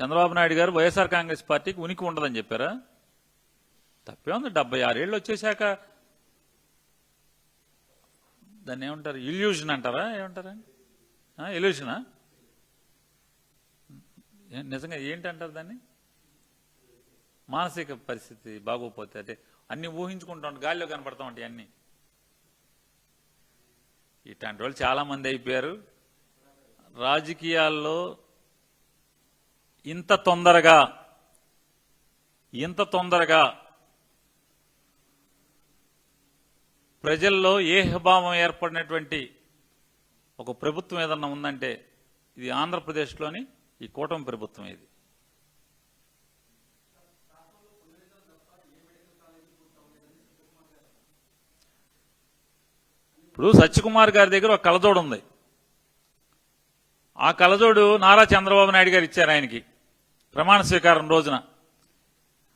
చంద్రబాబు నాయుడు గారు వైఎస్ఆర్ కాంగ్రెస్ పార్టీకి ఉనికి ఉండదని చెప్పారా? తప్పే ఉంది. 76 ఏళ్ళు వచ్చేశాక దాన్ని ఏమంటారు? ఇల్యూషన్ అంటారా? ఏమంటారా? ఇల్యూషనా? నిజంగా ఏంటంటారు దాన్ని? మానసిక పరిస్థితి బాగోపోతే అంటే అన్ని ఊహించుకుంటా ఉంటాయి, గాలిలో కనపడతా ఉంటాయి అన్ని. ఇట్లాంటి వాళ్ళు చాలా మంది అయిపోయారు రాజకీయాల్లో. ఇంత తొందరగా ప్రజల్లో ఏహభావం ఏర్పడినటువంటి ఒక ప్రభుత్వం ఏదన్నా ఉందంటే ఇది ఆంధ్రప్రదేశ్లోని ఈ కూటమి ప్రభుత్వం. ఇది ఇప్పుడు సత్యకుమార్ గారి దగ్గర ఒక కలజోడు ఉంది. ఆ కలజోడు నారా చంద్రబాబు నాయుడు గారు ఇచ్చారు ఆయనకి ప్రమాణ స్వీకారం రోజున.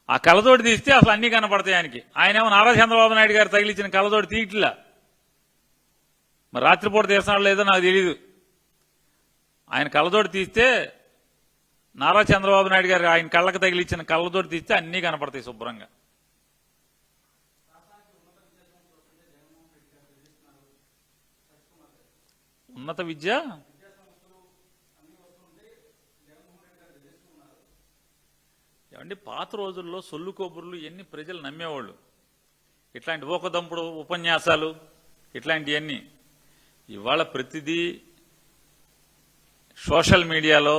ఆ కలజోడు తీస్తే అసలు అన్ని కనపడతాయి ఆయనకి. ఆయనేమో నారా చంద్రబాబు నాయుడు గారు తగిలించిన కలజోడు తీయట్లా. మరి రాత్రిపూట తీస్తున్నాడు లేదో నాకు తెలియదు. ఆయన కలజోడు తీస్తే నారా చంద్రబాబు నాయుడు గారు ఆయన కళ్ళకు తగిలించిన కళ్ళజోడు తీస్తే అన్ని కనపడతాయి శుభ్రంగా. ఉన్నత విద్య ఏమండి, పాత రోజుల్లో సొల్లు కొబ్బుర్లు ఎన్ని ప్రజలు నమ్మేవాళ్ళు. ఇట్లాంటి ఓకదంపుడు ఉపన్యాసాలు ఇట్లాంటివన్నీ ఇవాళ ప్రతిదీ సోషల్ మీడియాలో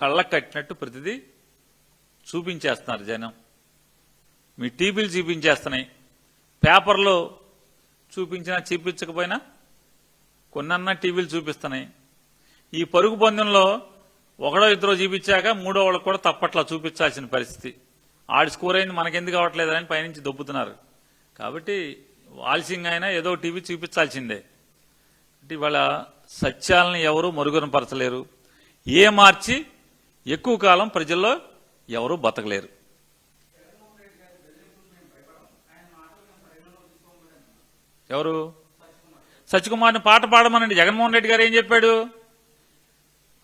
కళ్ళకు కట్టినట్టు ప్రతిదీ చూపించేస్తున్నారు జనం. మీ టీవీలు చూపించేస్తున్నాయి, పేపర్లో చూపించినా చూపించకపోయినా కొన్నన్నా టీవీలు చూపిస్తున్నాయి. ఈ పరుగు పందెంలో ఒకడో ఇద్దరో చూపించాక మూడో వాళ్ళకు కూడా తప్పట్లా చూపించాల్సిన పరిస్థితి. ఆడి స్కోర్ అయింది మనకెందుకు అవ్వట్లేదని పైనుంచి దొబ్బుతున్నారు. కాబట్టి ఆలస్యంగా అయినా ఏదో టీవీ చూపించాల్సిందే. అంటే ఇవాళ సత్యాలను ఎవరూ మరుగున పరచలేరు. ఏ మార్చి ఎక్కువ కాలం ప్రజల్లో ఎవరూ బతకలేరు. ఎవరు? సత్యకుమార్ని పాట పాడమనండి. జగన్మోహన్ రెడ్డి గారు ఏం చెప్పాడు?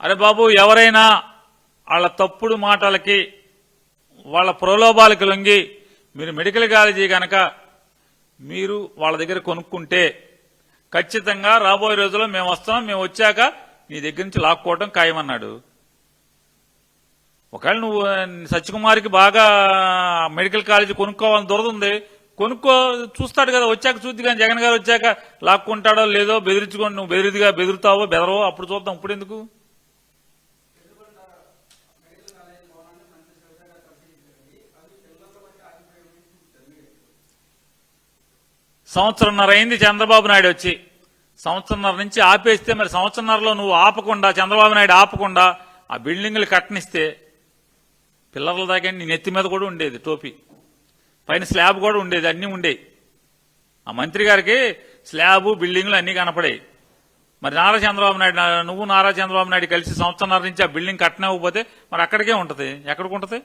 అరే బాబు, ఎవరైనా వాళ్ళ తప్పుడు మాటలకి వాళ్ళ ప్రలోభాలకు లొంగి మీరు మెడికల్ కాలేజీ కనుక మీరు వాళ్ళ దగ్గర కొనుక్కుంటే ఖచ్చితంగా రాబోయే రోజుల్లో మేము వస్తాం, మేము వచ్చాక నీ దగ్గర నుంచి లాక్కోవడం ఖాయమన్నాడు. ఒకవేళ నువ్వు సత్యకుమార్కి బాగా మెడికల్ కాలేజీ కొనుక్కోవాలని దొరదుంది, కొనుక్కో, చూస్తాడు కదా, వచ్చాక చూద్ది. కానీ జగన్ గారు వచ్చాక లాక్కుంటాడో లేదో బెదిరించుకోండి, నువ్వు బెదురుతావో బెదరవో అప్పుడు చూద్దాం. ఇప్పుడు ఎందుకు? సంవత్సరంన్నర అయింది చంద్రబాబు నాయుడు వచ్చి. సంవత్సరంన్నర నుంచి ఆపేస్తే మరి సంవత్సరంన్నరలో నువ్వు ఆపకుండా, చంద్రబాబు నాయుడు ఆపకుండా ఆ బిల్డింగులు కట్టనిస్తే పిల్లర్ల దాకా నీ నెత్తి మీద కూడా ఉండేది టోపీ, పైన స్లాబ్ కూడా ఉండేది, అన్నీ ఉండేవి. ఆ మంత్రి గారికి స్లాబు బిల్డింగులు అన్నీ కనపడాయి. మరి నారా చంద్రబాబు నాయుడు, నువ్వు నారా చంద్రబాబు నాయుడు కలిసి సంవత్సరంన్నర నుంచి ఆ బిల్డింగ్ కట్టనివ్వకపోతే మరి అక్కడికే ఉంటుంది. ఎక్కడికి ఉంటుంది?